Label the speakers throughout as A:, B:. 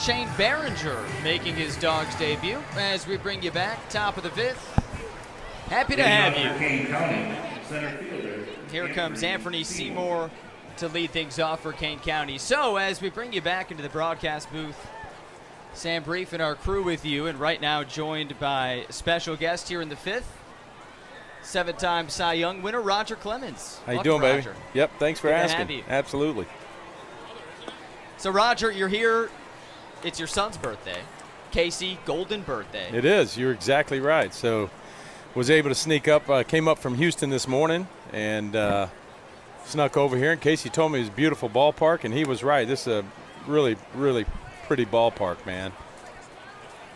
A: Shane Behringer making his Dogs debut as we bring you back, top of the 5th. Happy to have you.
B: Kane County, center fielder.
A: Here comes Anthony Seymour to lead things off for Kane County. So as we bring you back into the broadcast booth, Sam Brief and our crew with you, and right now joined by a special guest here in the 5th, 7-time Cy Young winner Roger Clemens.
C: How you doing,
A: Roger.
C: baby? Yep, thanks for
A: Good to
C: asking.
A: have you.
C: Absolutely.
A: So Roger, you're here. It's your son's birthday. Kacy, golden birthday.
C: It is. You're exactly right. So was able to sneak up, came up from Houston this morning and snuck over here. And Kacy told me it was a beautiful ballpark, and he was right. This is a really, really pretty ballpark, man.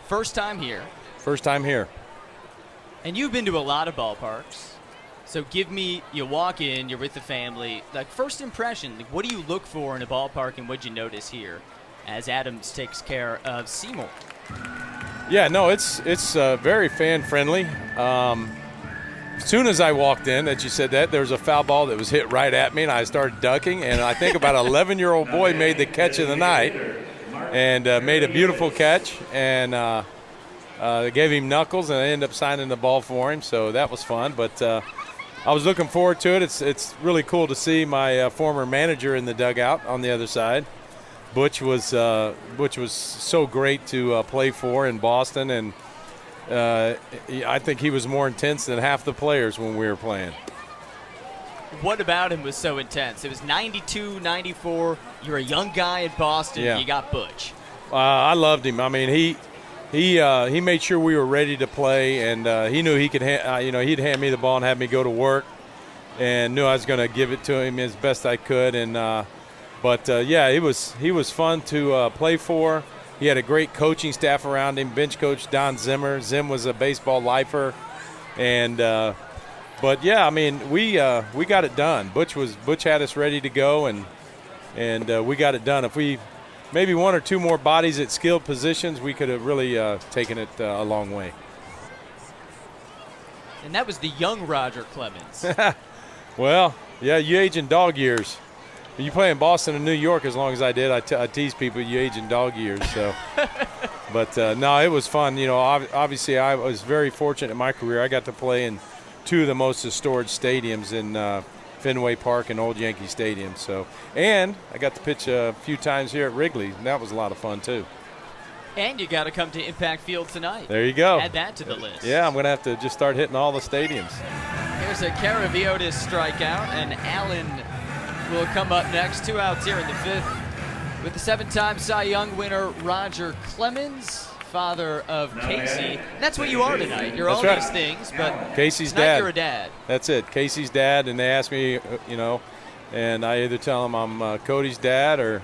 A: First time here.
C: First time here.
A: And you've been to a lot of ballparks. So give me, you walk in, you're with the family. Like, first impression, like, what do you look for in a ballpark, and what'd you notice here as Adams takes care of Seymour?
C: Yeah, no, it's very fan-friendly. As soon as I walked in, that you said that, there was a foul ball that was hit right at me, and I started ducking. And I think about an 11-year-old boy made the catch of the night and made a beautiful catch. And they gave him knuckles, and I ended up signing the ball for him. So that was fun. But I was looking forward to it. It's really cool to see my former manager in the dugout on the other side. Butch was so great to play for in Boston, and I think he was more intense than half the players when we were playing.
A: What about him was so intense? It was 92, 94. You're a young guy in Boston.
C: Yeah.
A: You got Butch.
C: I loved him. I mean, he made sure we were ready to play, and he knew he could. He'd hand me the ball and have me go to work, and knew I was going to give it to him as best I could. And he was fun to play for. He had a great coaching staff around him. Bench coach Don Zimmer. Zim was a baseball lifer, and we got it done. Butch had us ready to go, and we got it done. If we maybe one or two more bodies at skilled positions, we could have really taken it a long way.
A: And that was the young Roger Clemens.
C: Well, yeah, you age in dog years. You play in Boston and New York as long as I did. I tease people, you age in dog years. So, but no, it was fun. You know, obviously I was very fortunate in my career. I got to play in two of the most historic stadiums in Fenway Park and Old Yankee Stadium. So, and I got to pitch a few times here at Wrigley, and that was a lot of fun too.
A: And you got to come to Impact Field tonight.
C: There you go.
A: Add that to the list.
C: Yeah, I'm going to have to just start hitting all the stadiums.
A: Here's a Caraviotis strikeout, and Allen will come up next. 2 outs here in the 5th with the 7-time Cy Young winner Roger Clemens, father of Kacy. That's what you are tonight. You're all these things, but
C: Kacy's
A: tonight
C: dad.
A: You're a dad.
C: That's it. Kacy's dad, and they ask me, and I either tell them I'm Cody's dad or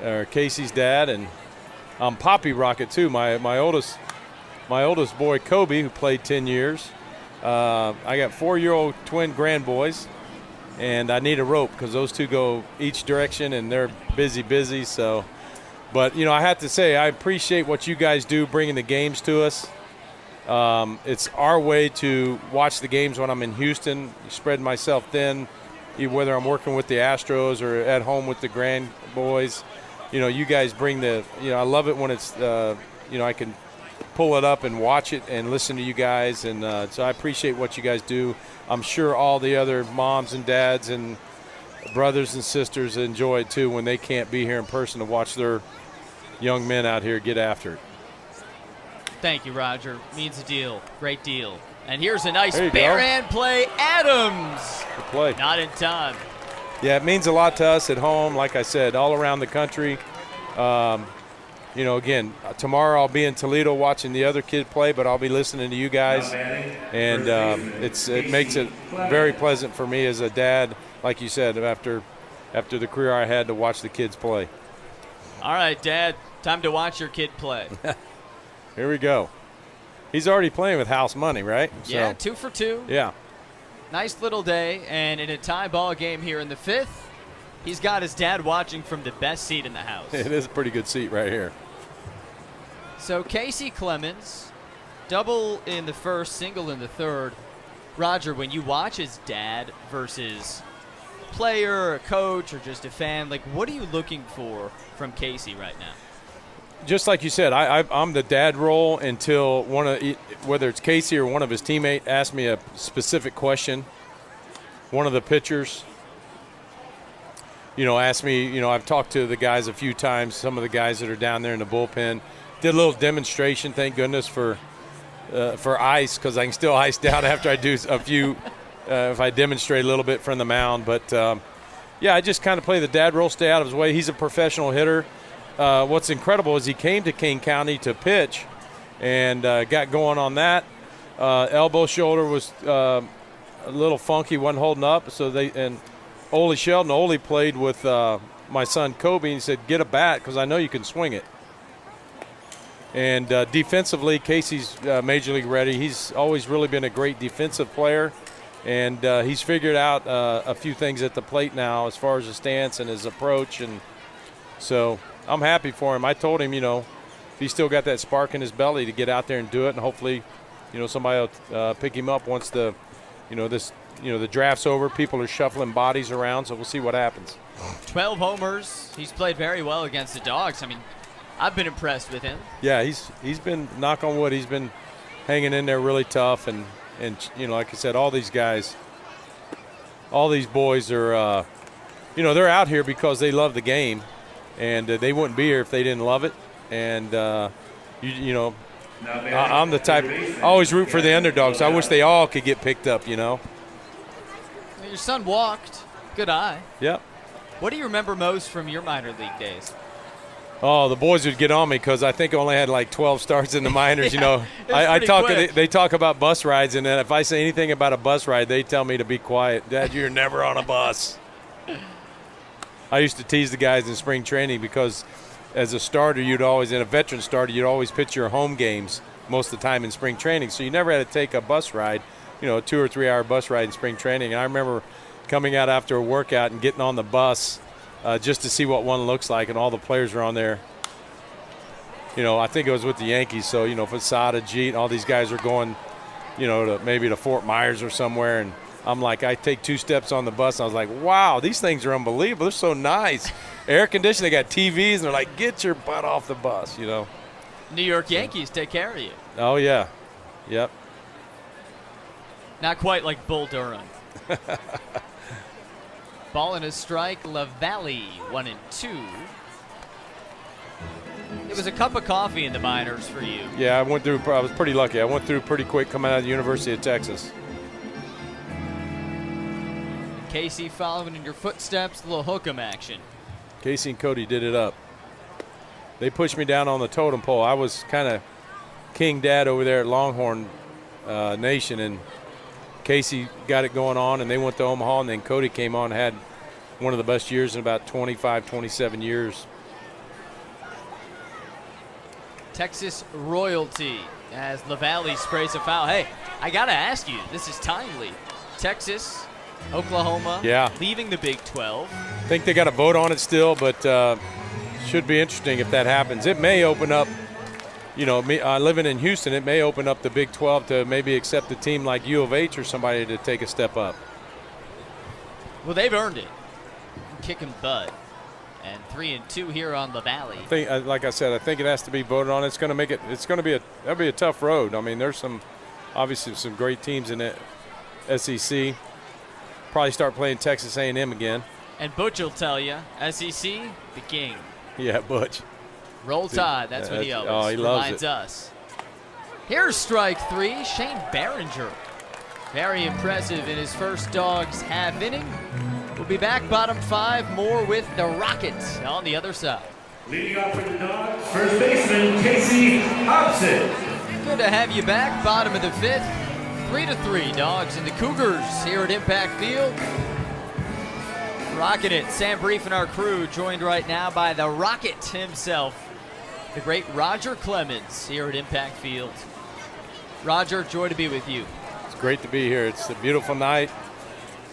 C: Kacy's dad, and I'm Poppy Rocket too. My oldest boy Kobe, who played 10 years. I got 4-year-old twin grandboys. And I need a rope because those two go each direction, and they're busy. So, but, I have to say I appreciate what you guys do bringing the games to us. It's our way to watch the games when I'm in Houston, spread myself thin, whether I'm working with the Astros or at home with the grandboys. You guys bring I love it when it's, I can pull it up and watch it and listen to you guys. And so I appreciate what you guys do. I'm sure all the other moms and dads and brothers and sisters enjoy it too when they can't be here in person to watch their young men out here get after it.
A: Thank you, Roger. Means a deal. Great deal. And here's a nice
C: bare
A: barehand play. Adams.
C: Good play.
A: Not in time.
C: Yeah, it means a lot to us at home. Like I said, all around the country. Again, tomorrow I'll be in Toledo watching the other kid play, but I'll be listening to you guys. And it makes it very pleasant for me as a dad, like you said, after the career I had to watch the kids play.
A: All right, Dad, time to watch your kid play.
C: Here we go. He's already playing with house money, right?
A: Yeah, 2 for 2.
C: Yeah.
A: Nice little day, and in a tie ball game here in the 5th, he's got his dad watching from the best seat in the house.
C: It is a pretty good seat right here.
A: So Kacy Clemens, double in the first, single in the third. Roger, when you watch his dad versus player, or a coach, or just a fan, like, what are you looking for from Kacy right now?
C: just like you said, I'm the dad role until whether it's Kacy or one of his teammates asks me a specific question. One of the pitchers, asked me, I've talked to the guys a few times, some of the guys that are down there in the bullpen. Did a little demonstration, thank goodness, for ice, because I can still ice down after I do a few, if I demonstrate a little bit from the mound. But, I just kind of play the dad role, stay out of his way. He's a professional hitter. What's incredible is he came to Kane County to pitch and got going on that. Elbow shoulder was a little funky, wasn't holding up. And Ole Sheldon, Ole played with my son Kobe, and he said, get a bat because I know you can swing it. And defensively, Kacy's major league ready. He's always really been a great defensive player, and he's figured out a few things at the plate now as far as his stance and his approach. And so I'm happy for him. I told him, he's still got that spark in his belly to get out there and do it, and hopefully, somebody will pick him up once the draft's over. People are shuffling bodies around, so we'll see what happens.
A: 12 homers. He's played very well against the Dogs. I mean, I've been impressed with him. Yeah,
C: he's been, knock on wood, he's been hanging in there really tough. And like I said, all these guys, all these boys are, they're out here because they love the game, and they wouldn't be here if they didn't love it. And, I'm the type, I always root for the underdogs. I wish they all could get picked up,
A: Your son walked. Good eye.
C: Yep.
A: What do you remember most from your minor league days?
C: Oh, the boys would get on me because I think I only had like 12 starts in the minors.
A: Quick.
C: They talk about bus rides, and then if I say anything about a bus ride, they tell me to be quiet. Dad, you're never on a bus. I used to tease the guys in spring training because as a starter, in a veteran starter, you'd always pitch your home games most of the time in spring training. So you never had to take a bus ride, a 2 or 3 hour bus ride in spring training. And I remember coming out after a workout and getting on the bus just to see what one looks like, and all the players were on there. I think it was with the Yankees, so, Posada, Jeet, all these guys are going, to Fort Myers or somewhere, and I'm like, I take 2 steps on the bus, and I was like, wow, these things are unbelievable. They're so nice. Air conditioned, they got TVs, and they're like, get your butt off the bus,
A: New York Yankees take care of you.
C: Oh, yeah. Yep.
A: Not quite like Bull Durham. Ball and a strike, LaValle, 1-2. It was a cup of coffee in the minors for you.
C: Yeah, I was pretty lucky. I went through pretty quick coming out of the University of Texas.
A: Kacy following in your footsteps, a little hook'em action.
C: Kacy and Cody did it up. They pushed me down on the totem pole. I was kind of king dad over there at Longhorn Nation, and Kacy got it going on, and they went to Omaha, and then Cody came on and had one of the best years in about 25, 27 years.
A: Texas royalty as LaValle sprays a foul. Hey, I got to ask you, this is timely. Texas, Oklahoma, leaving the Big 12.
C: I think they got a vote on it still, but should be interesting if that happens. It may open up, living in Houston, it may open up the Big 12 to maybe accept a team like U of H or somebody to take a step up.
A: Well, they've earned it. Kicking butt. And 3-2 here on LaValle.
C: I think, like I said, I think it has to be voted on. It's going to make it. It's going to be that'll be a tough road. I mean, there's obviously some great teams in the SEC. Probably start playing Texas A&M again.
A: And Butch will tell you, SEC, the king.
C: Yeah, Butch.
A: Roll Tide. That's what he always
C: reminds
A: us. Here's strike 3. Shane Behringer. Very impressive in his first Dogs half inning. We'll be back, bottom 5, more with the Rockets on the other side.
B: Leading off for the Dogs, first baseman Kacy Hobson.
A: Good to have you back, bottom of the 5th. 3-3, Dogs and the Cougars here at Impact Field. Rocking it, Sam Brief and our crew, joined right now by the Rocket himself, the great Roger Clemens here at Impact Field. Roger, joy to be with you.
C: It's great to be here. It's a beautiful night.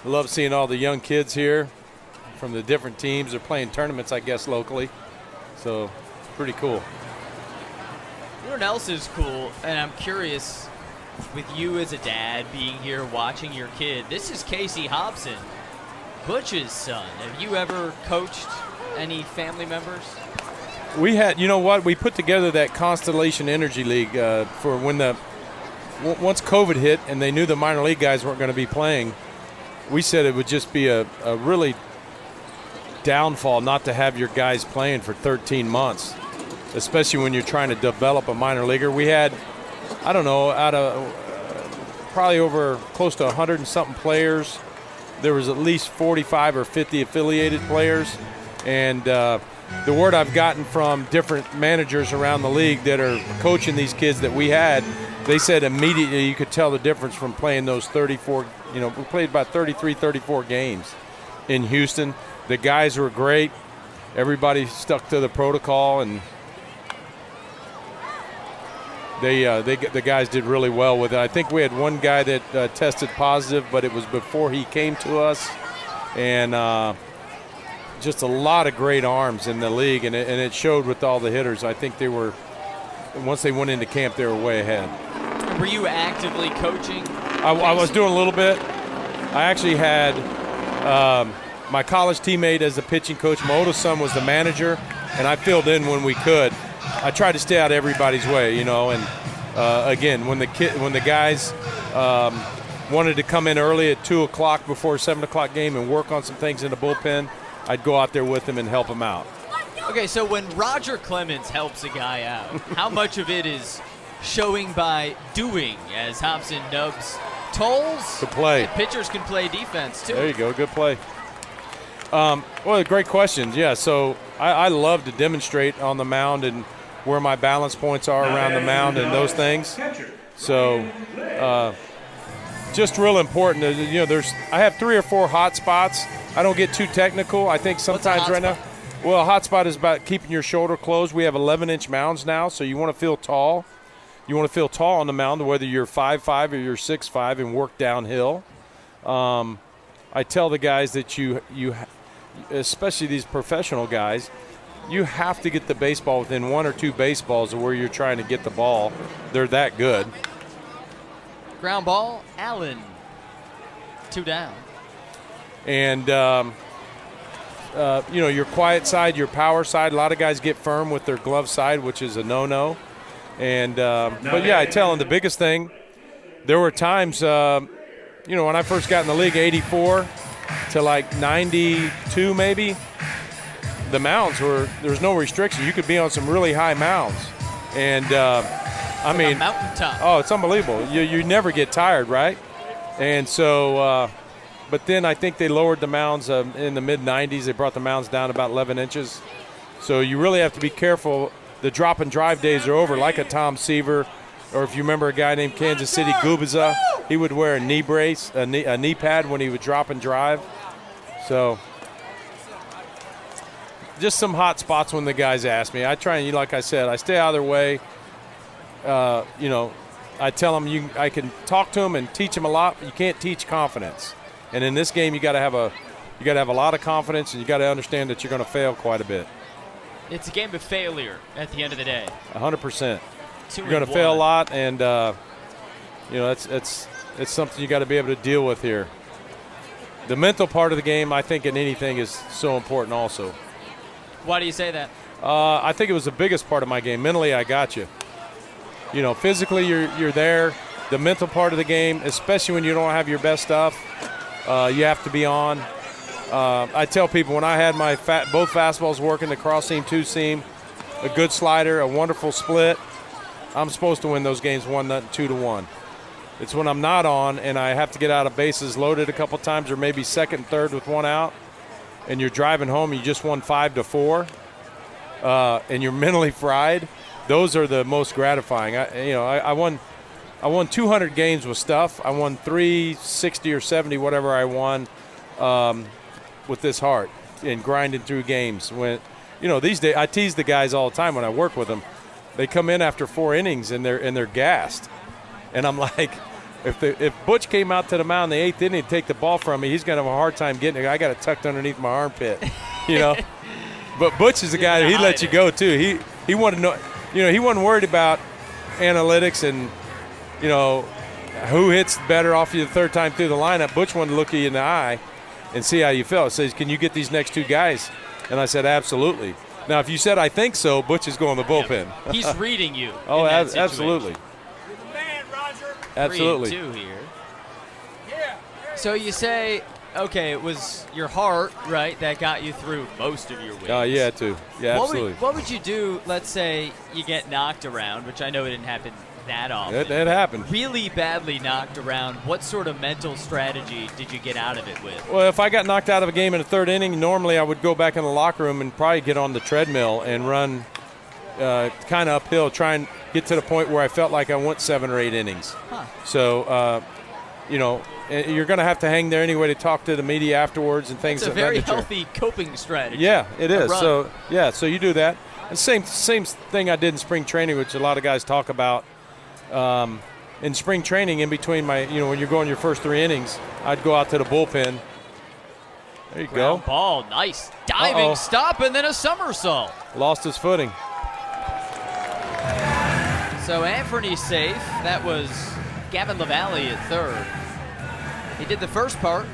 C: I love seeing all the young kids here from the different teams. They're playing tournaments, I guess, locally. So, pretty cool.
A: You know what else is cool, and I'm curious, with you as a dad being here watching your kid, this is Kacy Hobson, Butch's son. Have you ever coached any family members?
C: we had, you know what, we put together that Constellation Energy League for when once COVID hit and they knew the minor league guys weren't going to be playing. We said it would just be a really downfall not to have your guys playing for 13 months, especially when you're trying to develop a minor leaguer. We had, I don't know, out of probably over close to 100 and something players. There was at least 45 or 50 affiliated players. And the word I've gotten from different managers around the league that are coaching these kids that we had, they said immediately you could tell the difference from playing those 34, we played about 33, 34 games in Houston. The guys were great. Everybody stuck to the protocol, and the guys did really well with it. I think we had one guy that tested positive, but it was before he came to us. And just a lot of great arms in the league, and it showed with all the hitters. I think they were, once they went into camp, they were way ahead.
A: Were you actively coaching?
C: I was doing a little bit. I actually had my college teammate as the pitching coach. My oldest son was the manager, and I filled in when we could. I tried to stay out of everybody's way, and again, when the guys wanted to come in early at 2 o'clock before a 7 o'clock game and work on some things in the bullpen, I'd go out there with them and help them out.
A: Okay, so when Roger Clemens helps a guy out, how much of it is showing by doing, as Hobson nubs tolls?
C: Good play.
A: And pitchers can play defense, too.
C: There you go. Good play. Well, great questions. Yeah, so I love to demonstrate on the mound and where my balance points are around the mound and those things. So just real important. I have 3 or 4 hot spots. I don't get too technical. I think sometimes right now, well, a hot spot is about keeping your shoulder closed. We have 11-inch mounds now, so you want to feel tall. You want to feel tall on the mound, whether you're 5'5" or you're 6'5", and work downhill. I tell the guys that you, especially these professional guys, you have to get the baseball within 1 or 2 baseballs of where you're trying to get the ball. They're that good.
A: Ground ball, Allen. 2 down.
C: And, your quiet side, your power side, a lot of guys get firm with their glove side, which is a no-no. And but, yeah, I tell them the biggest thing, there were times, when I first got in the league, 84 to like 92 maybe, the mounds there's no restriction. You could be on some really high mounds. And,
A: I mean, a mountaintop.
C: Oh, it's unbelievable. You never get tired, right? And so, but then I think they lowered the mounds in the mid-90s. They brought the mounds down about 11 inches. So you really have to be careful. The drop and drive days are over, like a Tom Seaver, or if you remember a guy named Kansas City Gubiza, he would wear a knee brace, a knee pad when he would drop and drive. So just some hot spots when the guys ask me. I try and, like I said, I stay out of their way. I tell them I can talk to them and teach them a lot, but you can't teach confidence. And in this game, you got to have a lot of confidence, and you got to understand that you're going to fail quite a bit.
A: It's a game of failure at the end of the day.
C: 100%. You're going to fail a lot, and it's something you got to be able to deal with here. The mental part of the game, I think, in anything is so important also.
A: Why do you say that?
C: I think it was the biggest part of my game. Mentally, I got you. Physically, you're there. The mental part of the game, especially when you don't have your best stuff, you have to be on. I tell people when I had my both fastballs working, the cross seam, 2-seam, a good slider, a wonderful split, I'm supposed to win those games 2-1. It's when I'm not on and I have to get out of bases loaded a couple times, or maybe second and third with 1 out, and you're driving home, you just won 5-4, and you're mentally fried. Those are the most gratifying. I won 200 games with stuff. I won 360 or 70, whatever I won, with this heart and grinding through games. When these days I tease the guys all the time when I work with them. They come in after 4 innings and they're gassed, and I'm like, if Butch came out to the mound in the 8th inning to take the ball from me, he's gonna have a hard time getting it. I got it tucked underneath my armpit, But Butch is the guy that he let you go too. He wanted to know. He wasn't worried about analytics and, who hits better off you the third time through the lineup. Butch wanted to look at you in the eye and see how you felt. He says, can you get these next 2 guys? And I said, absolutely. Now, if you said I think so, Butch is going to the bullpen.
A: He's reading you.
C: Oh,
A: in that
C: absolutely.
D: You're the man, Roger.
C: Absolutely.
A: 3-2 here.
D: Yeah.
A: So you say, okay, it was your heart, right, that got you through most of your wins.
C: Yeah, too. Yeah, absolutely.
A: What would you do, let's say you get knocked around, which I know it didn't happen that often.
C: It happened.
A: Really badly knocked around. What sort of mental strategy did you get out of it with?
C: Well, if I got knocked out of a game in the third inning, normally I would go back in the locker room and probably get on the treadmill and run kind of uphill, try and get to the point where I felt like I went 7 or 8 innings.
A: Huh.
C: So, you're going to have to hang there anyway to talk to the media afterwards and things.
A: It's a very healthy coping strategy.
C: Yeah, it is.
A: Run.
C: So you do that. And same thing I did in spring training, which a lot of guys talk about. In spring training, in between when you're going your first 3 innings, I'd go out to the bullpen. There you
A: Ground
C: go.
A: ball, nice diving stop, and then a somersault.
C: Lost his footing.
A: So Anthony's safe. That was Gavin LaValle at third. He did the first part.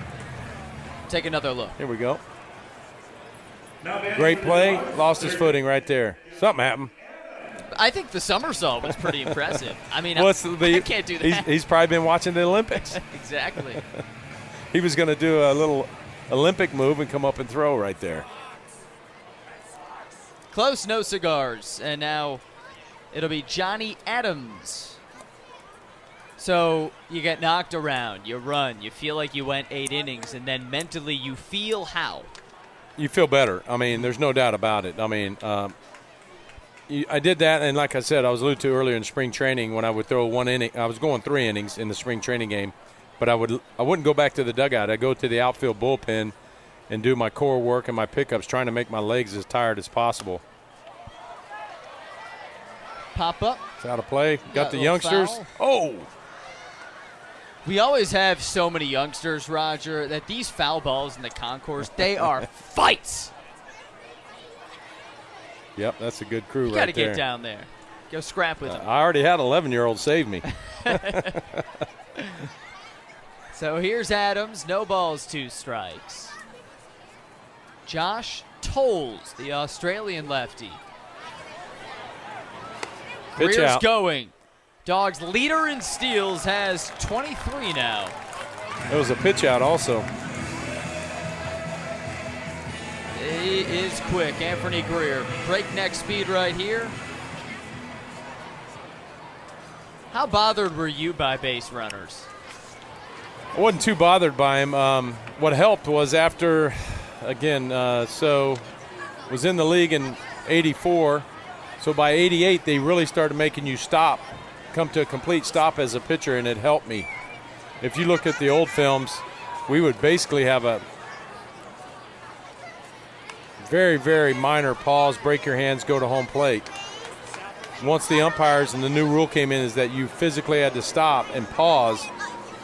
A: Take another look.
C: Here we go.
B: Now batting
C: Great
B: for the
C: play.
B: Dogs,
C: Lost his footing right there. Something happened.
A: I think the somersault was pretty impressive. I mean,
C: Well,
A: I can't do that.
C: He's probably been watching the Olympics.
A: Exactly.
C: He was going to do a little Olympic move and come up and throw right there.
A: Close, no cigars. And now it'll be Johnny Adams. So you get knocked around, you run, you feel like you went 8 innings, and then mentally you feel how?
C: You feel better. I mean, there's no doubt about it. I mean, I did that, and like I said, I was alluded to earlier in spring training when I would throw 1 inning. I was going 3 innings in the spring training game, but I wouldn't go back to the dugout. I'd go to the outfield bullpen and do my core work and my pickups, trying to make my legs as tired as possible.
A: Pop up.
C: It's out of play. Got the
A: a little
C: youngsters.
A: foul.
C: Oh!
A: We always have so many youngsters, Roger, that these foul balls in the concourse, they are fights.
C: Yep, that's a good crew
A: You
C: right
A: got to
C: there.
A: get down there. Go scrap with them.
C: I already had 11-year-old save me.
A: So here's Adams. No balls, 2 strikes. Josh Tolles, the Australian lefty.
C: Pitch
A: Greer's
C: out.
A: going. Dogs leader in steals, has 23 now.
C: It was a pitch out also.
A: He is quick. Anthony Greer. Breakneck speed right here. How bothered were you by base runners?
C: I wasn't too bothered by him. What helped was after, again, was in the league in 84. So by 88, they really started making you stop, come to a complete stop as a pitcher, and it helped me. If you look at the old films, we would basically have a very, very minor pause, break your hands, go to home plate. Once the umpires and the new rule came in is that you physically had to stop and pause,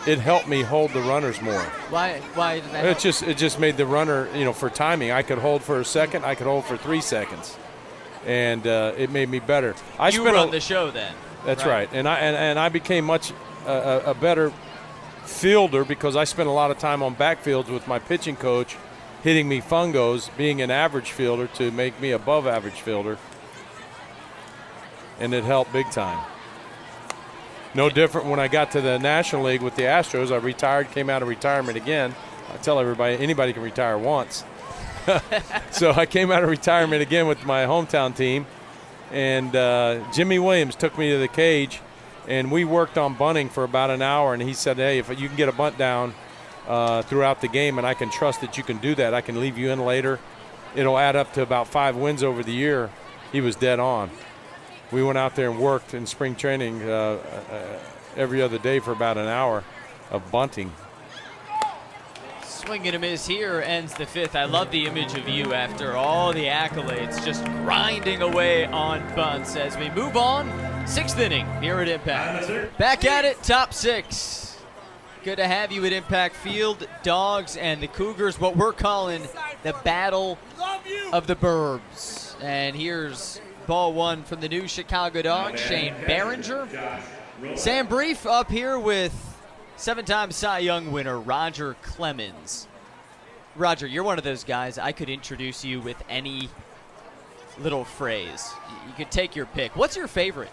C: it helped me hold the runners more.
A: Why did that help?
C: It just made the runner, for timing. I could hold for a second, I could hold for 3 seconds. And it made me better.
A: You run the show then.
C: That's right. And I became much a better fielder because I spent a lot of time on backfields with my pitching coach, hitting me fungos, being an average fielder to make me above average fielder. And it helped big time. No different when I got to the National League with the Astros. I retired, came out of retirement again. I tell everybody, anybody can retire once. So I came out of retirement again with my hometown team. And Jimmy Williams took me to the cage, and we worked on bunting for about an hour. And he said, hey, if you can get a bunt down throughout the game and I can trust that you can do that, I can leave you in later. It'll add up to about 5 wins over the year. He was dead on. We went out there and worked in spring training every other day for about an hour of bunting.
A: Swing and a miss here, ends the 5th. I love the image of you after all the accolades, just grinding away on bunts as we move on. 6th inning here at Impact. Back at it, top 6. Good to have you at Impact Field. Dogs and the Cougars, what we're calling the Battle of the Burbs. And here's ball 1 from the new Chicago Dogs, Shane Behringer. Sam Brief up here with 7-time Cy Young winner Roger Clemens. Roger, you're one of those guys I could introduce you with any little phrase. You could take your pick. What's your favorite?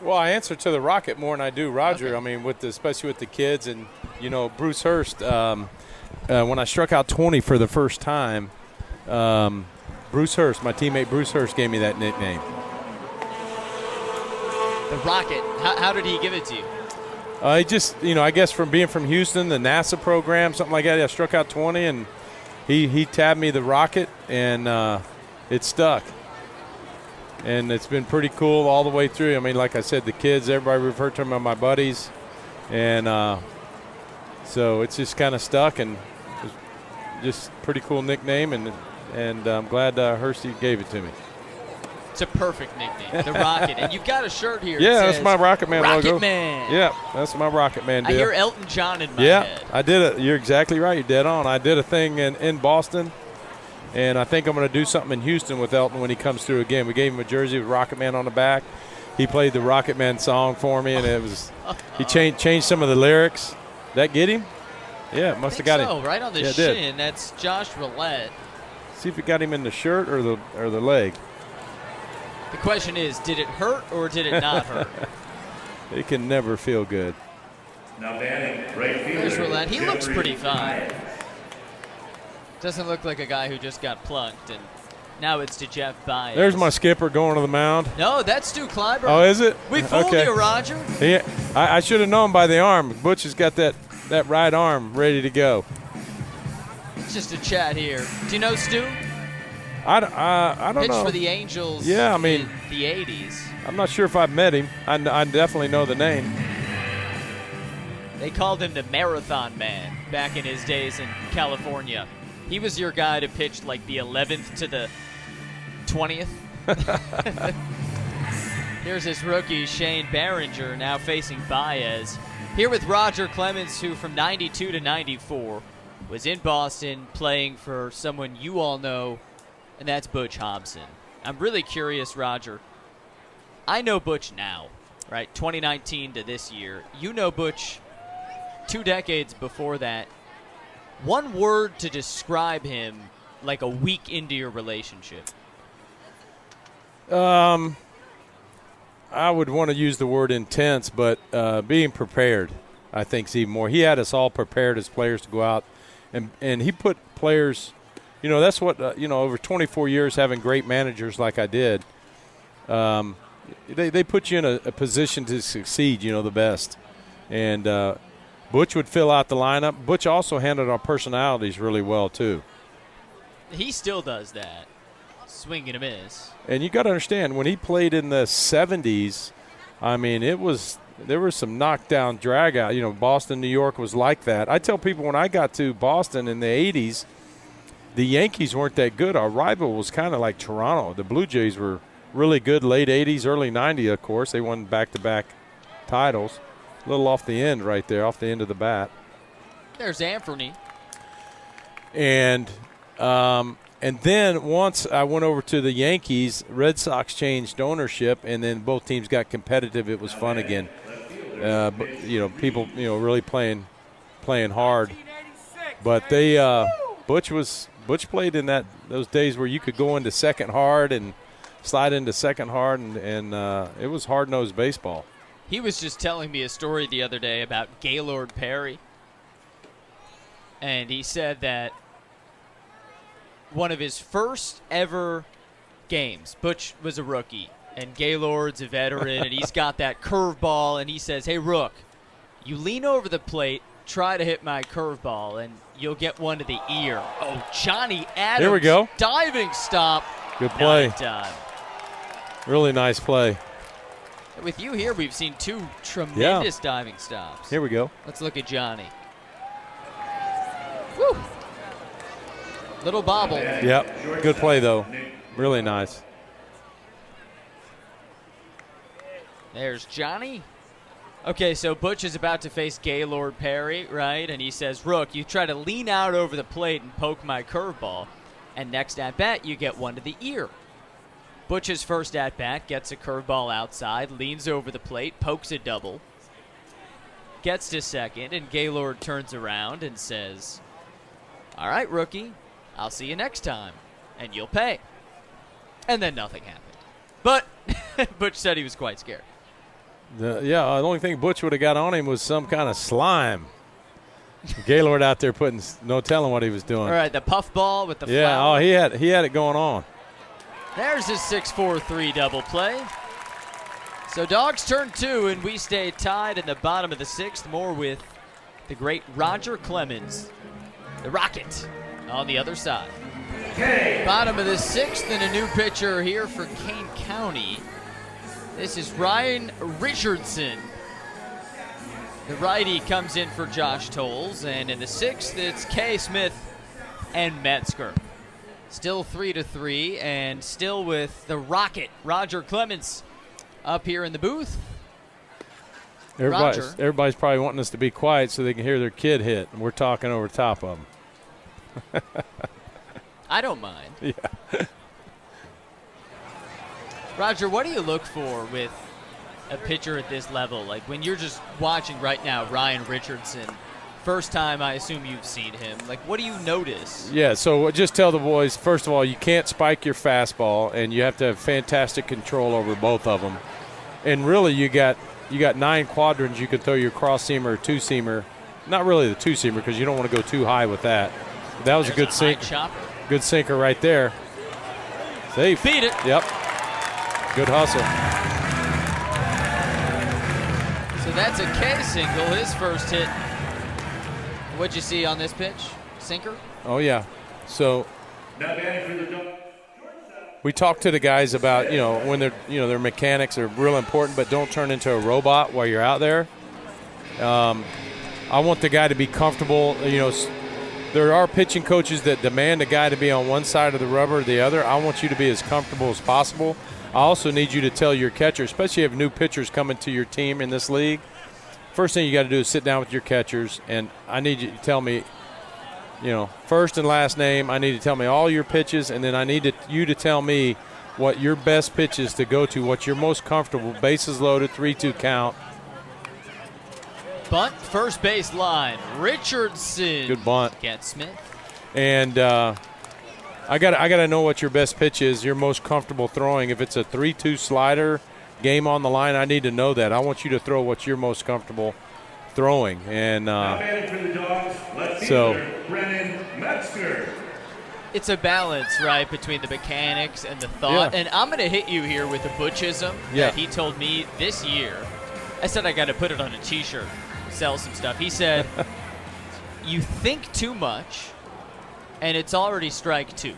C: Well, I answer to the Rocket more than I do Roger.
A: Okay.
C: I mean, especially with the kids and, Bruce Hurst. When I struck out 20 for the first time, Bruce Hurst, my teammate Bruce Hurst, gave me that nickname.
A: The Rocket. How did he give it to you?
C: He just, I guess from being from Houston, the NASA program, something like that, I struck out 20, and he tabbed me the Rocket, and it stuck. And it's been pretty cool all the way through. I mean, like I said, the kids, everybody referred to them as my buddies. And so it's just kind of stuck, and it's just pretty cool nickname, and I'm glad Hursty gave it to me.
A: It's a perfect nickname, the Rocket. And you've got a shirt here.
C: Yeah,
A: that
C: that's
A: says
C: my Rocket Man
A: Rocket
C: logo.
A: Man.
C: Yeah, that's my Rocket Man deal.
A: I hear Elton John in my
C: yeah,
A: head.
C: I did it. You're exactly right. You're dead on. I did a thing in Boston, and I think I'm going to do something in Houston with Elton when he comes through again. We gave him a jersey with Rocket Man on the back. He played the Rocket Man song for me, and it was he changed some of the lyrics. That get him? Yeah, it must have got him.
A: Right on the
C: Yeah, it did.
A: shin. That's Josh Roulette.
C: See if it got him in the shirt or the leg.
A: The question is, did it hurt or did it not hurt?
C: It can never feel good.
B: Now batting, right fielder.
A: There's Roulette. He looks
B: Jeffrey
A: pretty fine.
B: Baez.
A: Doesn't look like a guy who just got plunked, and now it's to Jeff Baez.
C: There's my skipper going to the mound.
A: No, that's Stu Kleiber.
C: Oh, is it?
A: We fooled
C: Okay.
A: you, Roger.
C: Yeah, I should have known by the arm. Butch has got that right arm ready to go.
A: It's just a chat here. Do you know Stu?
C: I don't
A: Pitched
C: know.
A: for the Angels
C: Yeah, I mean-
A: in the 80s.
C: I'm not sure if I've met him. I definitely know the name.
A: They called him the Marathon Man back in his days in California. He was your guy to pitch like the 11th to the 20th. Here's his rookie, Shane Behringer, now facing Baez. Here with Roger Clemens, who from 92 to 94 was in Boston playing for someone you all know, and that's Butch Hobson. I'm really curious, Roger. I know Butch now, right? 2019 to this year. You know Butch 2 decades before that. One word to describe him like a week into your relationship.
C: I would want to use the word intense, but being prepared, I think, is even more. He had us all prepared as players to go out, and he put players, that's what, over 24 years having great managers like I did, they put you in a position to succeed, the best. And Butch would fill out the lineup. Butch also handled our personalities really well, too.
A: He still does that. Swing and a miss.
C: And you got to understand, when he played in the 70s, I mean, there was some knockdown, drag out. Boston, New York was like that. I tell people when I got to Boston in the 80s, the Yankees weren't that good. Our rival was kind of like Toronto. The Blue Jays were really good late 80s, early 90s, of course. They won back-to-back titles. A little off the end right there, off the end of the bat.
A: There's Anthony.
C: And then once I went over to the Yankees, Red Sox changed ownership, and then both teams got competitive. It was fun again. People, really playing hard. But Butch played in those days where you could go into second hard and slide into second hard, and it was hard-nosed baseball.
A: He was just telling me a story the other day about Gaylord Perry. And he said that one of his first ever games, Butch was a rookie, and Gaylord's a veteran, and he's got that curveball, and he says, "Hey, Rook, you lean over the plate, try to hit my curveball, and you'll get one to the ear." Oh, Johnny Adams.
C: Here we go.
A: Diving stop.
C: Good play.
A: Not done.
C: Really nice play.
A: With you here, we've seen 2 tremendous diving stops.
C: Here we go.
A: Let's look at Johnny. Woo! Little bobble.
C: Yep. Good play, though. Really nice.
A: There's Johnny. Okay, so Butch is about to face Gaylord Perry, right? And he says, "Rook, you try to lean out over the plate and poke my curveball, and next at-bat, you get one to the ear." Butch's first at-bat gets a curveball outside, leans over the plate, pokes a double, gets to second, and Gaylord turns around and says, "All right, rookie, I'll see you next time, and you'll pay." And then nothing happened. But Butch said he was quite scared.
C: The only thing Butch would have got on him was some kind of slime. Gaylord out there putting no telling what he was doing.
A: All right, the puff ball with the
C: flower.
A: flower.
C: He had it going on.
A: There's his 6-4-3 double play. So Dogs turn 2, and we stay tied in the bottom of the 6th. More with the great Roger Clemens, the Rocket, on the other side. Bottom of the 6th, and a new pitcher here for Kane County. This is Ryan Richardson. The righty comes in for Josh Tolles, and in the 6th, it's Kay Smith and Metzger. Still 3-3, and still with the Rocket, Roger Clemens, up here in the booth.
C: Everybody's probably wanting us to be quiet so they can hear their kid hit, and we're talking over top of them.
A: I don't mind.
C: Yeah.
A: Roger, what do you look for with a pitcher at this level? Like when you're just watching right now, Ryan Richardson, first time I assume you've seen him. Like what do you notice?
C: Yeah, so just tell the boys, first of all, you can't spike your fastball, and you have to have fantastic control over both of them. And really, you got 9 quadrants you can throw your cross-seamer or two-seamer. Not really the two-seamer because you don't want to go too high with that. But that was
A: There's
C: a good sinker. Good sinker right there. Safe.
A: Beat it.
C: Yep. Good hustle.
A: So that's a K single, his first hit. What'd you see on this pitch? Sinker?
C: Oh, yeah. So we talked to the guys about, when they're, their mechanics are real important, but don't turn into a robot while you're out there. I want the guy to be comfortable. There are pitching coaches that demand a guy to be on one side of the rubber or the other. I want you to be as comfortable as possible. I also need you to tell your catcher, especially if you have new pitchers coming to your team in this league, first thing you got to do is sit down with your catchers, and I need you to tell me, first and last name. I need to tell me all your pitches, and then I need you to tell me what your best pitch is to go to, what you're most comfortable, bases loaded, 3-2 count.
A: Bunt, first base line. Richardson.
C: Good bunt.
A: Get Smith.
C: And I gotta know what your best pitch is, you're most comfortable throwing. If it's a 3-2 slider, game on the line, I need to know that. I want you to throw what you're most comfortable throwing. And
A: it's a balance, right, between the mechanics and the thought.
C: Yeah.
A: And I'm going to hit you here with a Butchism that he told me this year. I said I got to put it on a T-shirt, sell some stuff. He said, you think too much, and it's already strike 2.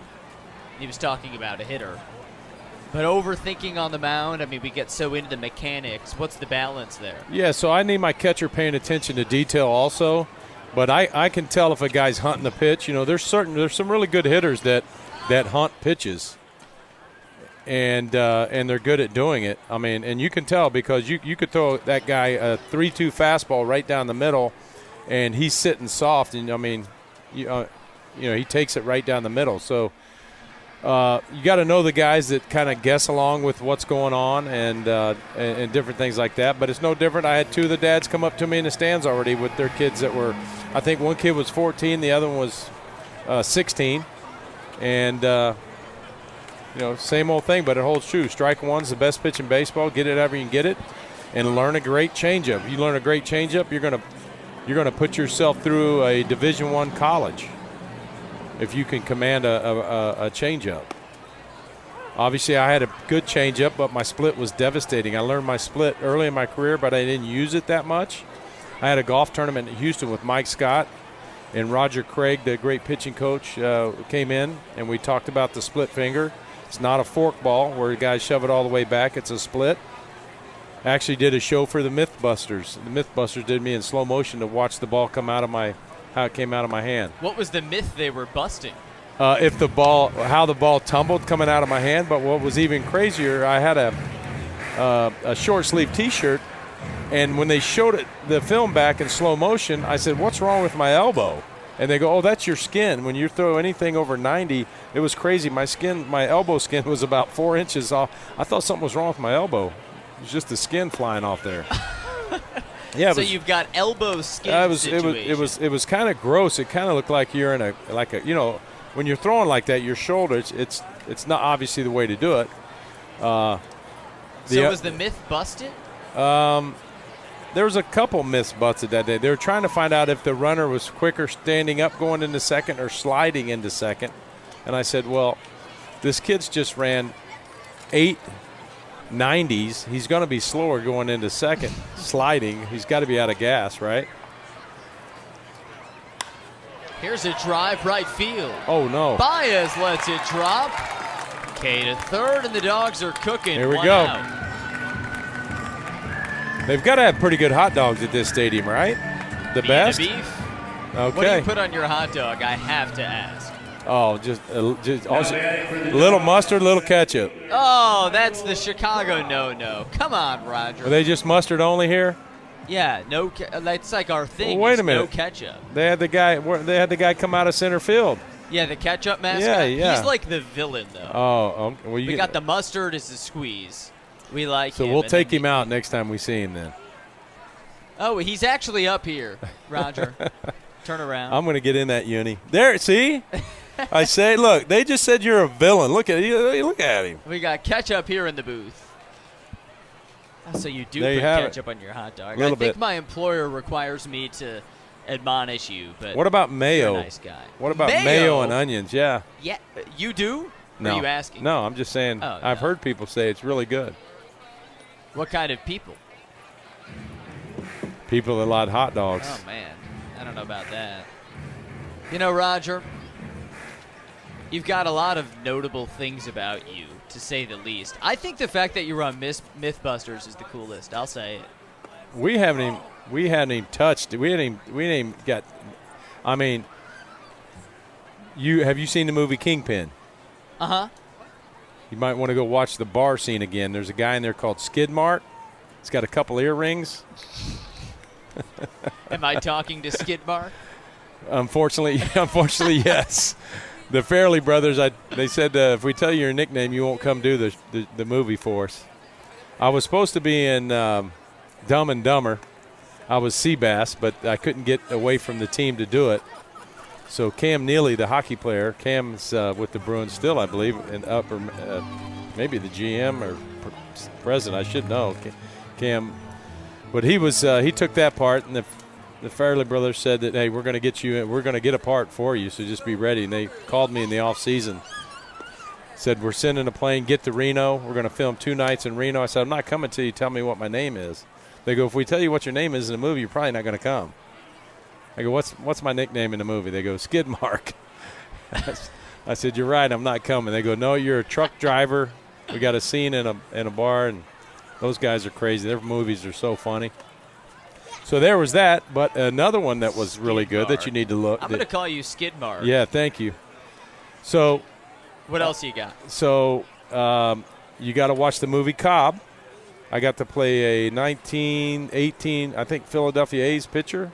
A: He was talking about a hitter. But overthinking on the mound, we get so into the mechanics. What's the balance there?
C: Yeah, so I need my catcher paying attention to detail also. But I can tell if a guy's hunting the pitch. There's some really good hitters that hunt pitches, and they're good at doing it. And you can tell because you could throw that guy a 3-2 fastball right down the middle, and he's sitting soft, and he takes it right down the middle. So you got to know the guys that kind of guess along with what's going on and different things like that. But it's no different. I had 2 of the dads come up to me in the stands already with their kids that were, I think one kid was 14, the other one was 16. And, same old thing, but it holds true. Strike 1's the best pitch in baseball. Get it however you can get it, and learn a great changeup. You learn a great changeup, you're gonna put yourself through a Division I college if you can command a changeup. Obviously, I had a good changeup, but my split was devastating. I learned my split early in my career, but I didn't use it that much. I had a golf tournament in Houston with Mike Scott, and Roger Craig, the great pitching coach, came in, and we talked about the split finger. It's not a fork ball where guys shove it all the way back. It's a split. I actually did a show for the Mythbusters. The Mythbusters did me in slow motion to watch the ball come out of how it came out of my hand.
A: What was the myth they were busting?
C: How the ball tumbled coming out of my hand. But what was even crazier, I had a short sleeve T-shirt, and when they showed the film back in slow motion, I said, "What's wrong with my elbow?" And they go, "Oh, that's your skin. When you throw anything over 90, it was crazy. My elbow skin was about 4 inches off. I thought something was wrong with my elbow. It was just the skin flying off there." Yeah.
A: So you've got elbow skin situation.
C: It was kind of gross. It kind of looked like you're in a when you're throwing like that, your shoulder, it's it's not obviously the way to do it.
A: So was the myth busted?
C: There was a couple myths busted that day. They were trying to find out if the runner was quicker standing up going into second or sliding into second. And I said, well, this kid's just ran 8.90s. He's going to be slower going into second, sliding. He's got to be out of gas, right?
A: Here's a drive right field.
C: Oh, no.
A: Baez lets it drop. K to third, and the Dogs are cooking.
C: Here we
A: One
C: go.
A: out.
C: They've got to have pretty good hot dogs at this stadium, right? The best?
A: The beef.
C: Okay.
A: What do you put on your hot dog? I have to ask.
C: Oh, just also, a little mustard, a little ketchup.
A: Oh, that's the Chicago no-no. Come on, Roger.
C: Are they just mustard only here?
A: Yeah, no. That's like our thing.
C: Well, wait a
A: is
C: minute.
A: No ketchup.
C: They had the guy come out of center field.
A: Yeah, the ketchup mascot.
C: Yeah, yeah.
A: He's like the villain, though.
C: Oh, okay. Well,
A: We got the mustard as the squeeze. We like
C: so
A: him.
C: we'll
A: and
C: take
A: then
C: him out next time we see him then.
A: Oh, he's actually up here, Roger. Turn around.
C: I'm going to get in that uni. There, see? I say, look, they just said you're a villain. Look at you. Look at him.
A: We got ketchup here in the booth. Oh, so you do
C: There you
A: put
C: have
A: ketchup on your hot dog.
C: Little
A: I think
C: bit.
A: my employer requires me to admonish you, but
C: What about
A: you're
C: mayo?
A: a nice guy.
C: What about mayo and onions? Yeah.
A: Yeah, you do?
C: No.
A: Are you asking?
C: No, I'm just saying.
A: Oh,
C: I've
A: no.
C: heard people say it's really good.
A: What kind of people?
C: People that like hot dogs.
A: Oh, man. I don't know about that. You know, Roger, you've got a lot of notable things about you, to say the least. I think the fact that you're on Mythbusters is the coolest. I'll say it.
C: We hadn't even touched. We hadn't even got. I mean, have you seen the movie Kingpin?
A: Uh-huh.
C: You might want to go watch the bar scene again. There's a guy in there called Skidmark. He's got a couple earrings.
A: Am I talking to Skidmark?
C: Unfortunately, yes. The Fairley brothers, they said if we tell you your nickname, you won't come do the movie for us. I was supposed to be in Dumb and Dumber. I was Seabass, but I couldn't get away from the team to do it. So Cam Neely, the hockey player, Cam's with the Bruins still, I believe, and maybe the GM or president. I should know. Cam, but he took that part, and the Fairley brothers said that, hey, we're going to get a part for you, so just be ready. And they called me in the off season, said we're sending a plane, get to Reno. We're going to film 2 nights in Reno. I said I'm not coming till you tell me what my name is. They go, if we tell you what your name is in the movie, you're probably not going to come. I go, what's my nickname in the movie? They go, Skidmark. I said, you're right, I'm not coming. They go, no, you're a truck driver. We got a scene in a bar, and those guys are crazy. Their movies are so funny. So there was that, but another one that was really good that you need to look.
A: I'm going to call you Skidmark.
C: Yeah, thank you. So
A: What else you got?
C: So you got to watch the movie Cobb. I got to play a 1918, I think, Philadelphia A's pitcher,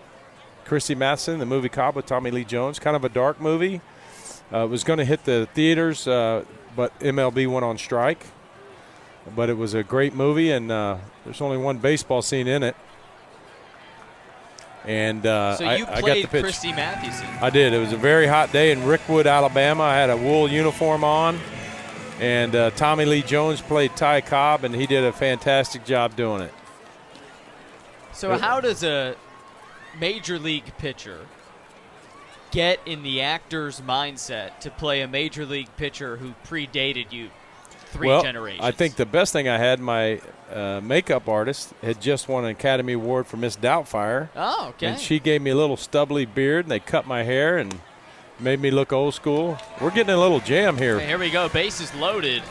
C: Christy Matheson, the movie Cobb with Tommy Lee Jones. Kind of a dark movie. It was going to hit the theaters, but MLB went on strike. But it was a great movie, and there's only one baseball scene in it. And
A: So you
C: I got
A: played
C: the pitch.
A: Christy Mathewson.
C: I did. It was a very hot day in Rickwood, Alabama. I had a wool uniform on, and Tommy Lee Jones played Ty Cobb, and he did a fantastic job doing it.
A: So how does a major league pitcher get in the actor's mindset to play a major league pitcher who predated you three generations?
C: I think the best thing I had, my makeup artist had just won an Academy Award for Miss Doubtfire.
A: Oh, okay.
C: And she gave me a little stubbly beard, and they cut my hair and made me look old school. We're getting a little jam here.
A: Okay, here we go. Bases loaded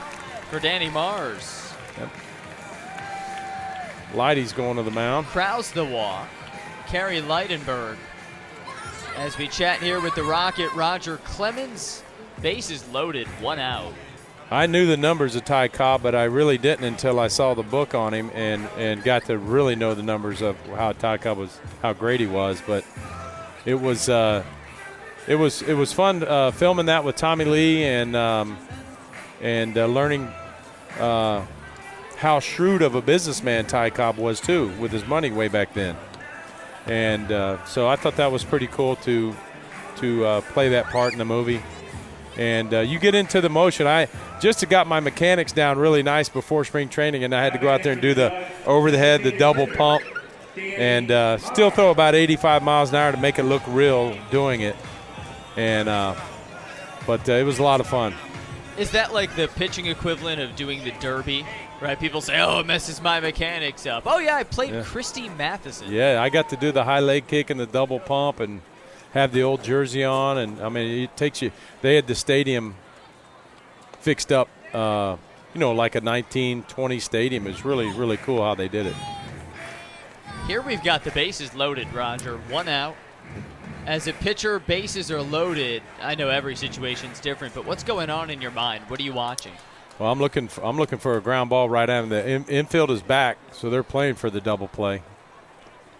A: for Danny Mars.
C: Yep. Lighty's going to the mound.
A: Krause the walk. Kerry Leidenberg. As we chat here with the Rocket, Roger Clemens. Bases loaded, 1 out.
C: I knew the numbers of Ty Cobb, but I really didn't until I saw the book on him and got to really know the numbers of how Ty Cobb was, how great he was. But it was fun filming that with Tommy Lee and learning how shrewd of a businessman Ty Cobb was too, with his money way back then. And so I thought that was pretty cool to play that part in the movie. And you get into the motion. I just got my mechanics down really nice before spring training, and I had to go out there and do the over the head, the double pump, and still throw about 85 miles an hour to make it look real doing it. And but it was a lot of fun.
A: Is that like the pitching equivalent of doing the derby? Right? People say, oh, it messes my mechanics up. Oh, yeah, I played Christy Matheson.
C: Yeah, I got to do the high leg kick and the double pump and have the old jersey on. And, I mean, it takes you – they had the stadium fixed up, like a 1920 stadium. It was really, really cool how they did it.
A: Here we've got the bases loaded, Roger. 1 out. As a pitcher, bases are loaded. I know every situation's different, but what's going on in your mind? What are you watching?
C: Well, I'm looking for a ground ball right at him. The infield is back, so they're playing for the double play.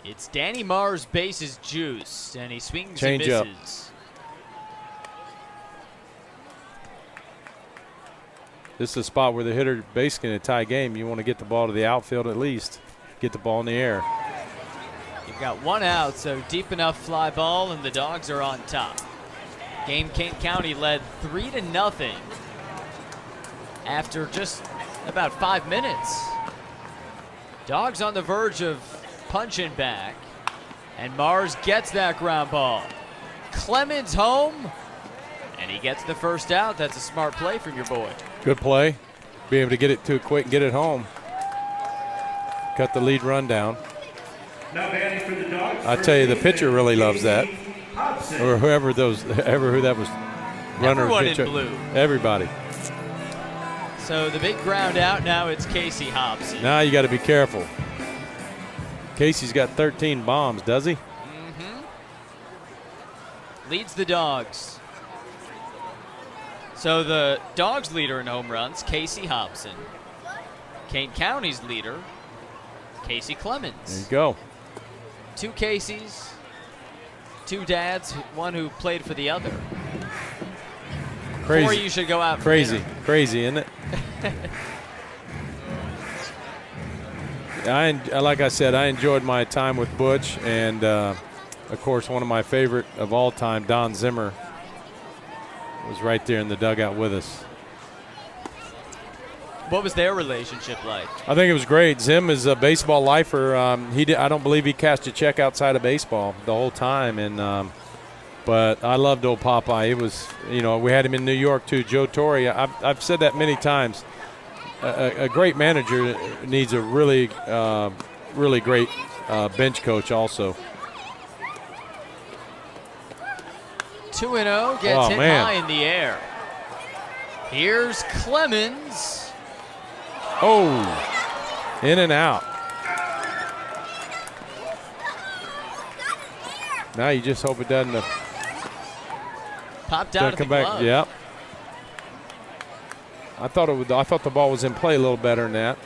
A: It's Danny Marr's bases juiced, and he swings
C: Change
A: and misses.
C: This is a spot where the hitter basically in a tie game, you want to get the ball to the outfield at least, get the ball in the air.
A: You've got 1 out, so deep enough fly ball, and the Dogs are on top. Game Kane County led 3-0 after just about 5 minutes. Dogs on the verge of punching back, and Mars gets that ground ball. Clemens home, and he gets the first out. That's a smart play from your boy.
C: Good play. Be able to get it to it quick and get it home. Cut the lead run down.
B: Now batting for the Dogs.
C: I tell you, the pitcher really loves that.
B: Hobson.
C: Or who that was. Runner,
A: Everyone
C: pitcher.
A: in blue.
C: Everybody.
A: So the big ground out, now it's Kacy Hobson.
C: Now you got to be careful. Kacy's got 13 bombs, does he?
A: Mm-hmm. Leads the Dogs. So the Dogs leader in home runs, Kacy Hobson. Kane County's leader, Roger Clemens.
C: There you go.
A: 2 Kacys, 2 dads, one who played for the other.
C: Crazy.
A: Or you should go out for
C: Crazy,
A: dinner.
C: crazy, isn't it? Like I said, I enjoyed my time with Butch, and of course, one of my favorite of all time, Don Zimmer, was right there in the dugout with us.
A: What was their relationship like?
C: I think it was great. Zim is a baseball lifer. I don't believe he cashed a check outside of baseball the whole time, and but I loved old Popeye. It was, we had him in New York too. Joe Torre. I've said that many times. A great manager needs a really, really great bench coach also.
A: 2-0 gets hit high in the air. Here's Clemens.
C: Oh, in and out. Now you just hope it doesn't
A: Popped out of the
C: come back.
A: glove.
C: Yep. I thought the ball was in play a little better than that.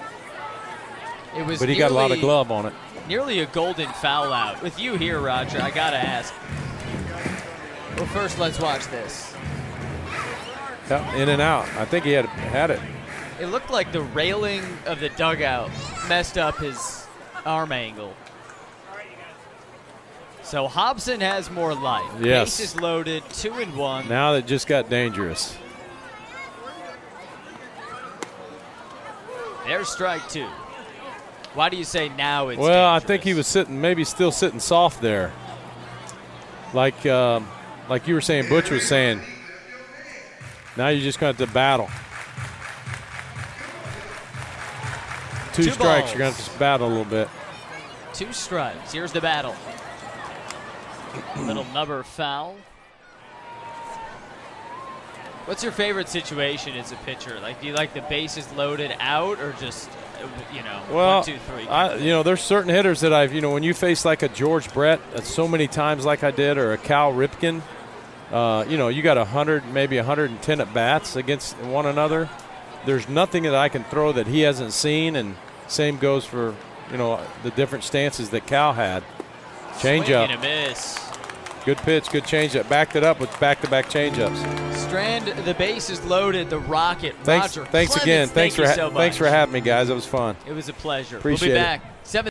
A: It was,
C: but he got a lot of glove on it.
A: Nearly a golden foul out. With you here, Roger, I gotta ask. Well, first let's watch this.
C: Yep, in and out. I think he had it.
A: It looked like the railing of the dugout messed up his arm angle. So Hobson has more life.
C: Yes.
A: Bases loaded, 2-1.
C: Now that just got dangerous.
A: There's strike 2. Why do you say now it's
C: Well, I
A: dangerous?
C: think he was still sitting soft there. Like you were saying, Butch was saying. Now you're just going to have to battle. 2 strikes,
A: balls.
C: you're going to have to battle a little bit.
A: 2 strikes. Here's the battle. Little nubber foul. What's your favorite situation as a pitcher? Like, do you like the bases loaded out, or just,
C: Well,
A: 1, 2, 3?
C: there's certain hitters that when you face like a George Brett so many times like I did, or a Cal Ripken, you got 100, maybe 110 at bats against one another. There's nothing that I can throw that he hasn't seen, and same goes for the different stances that Cal had. Change up.
A: Swing and a miss.
C: Good pitch, good change up. Backed it up with back-to-back change-ups.
A: Strand, the bases loaded, the Rocket.
C: Thanks
A: Roger
C: again.
A: Clemens, thanks for
C: having me, guys. It was fun.
A: It was a pleasure.
C: Appreciate
A: we'll be
C: it.
A: back. 7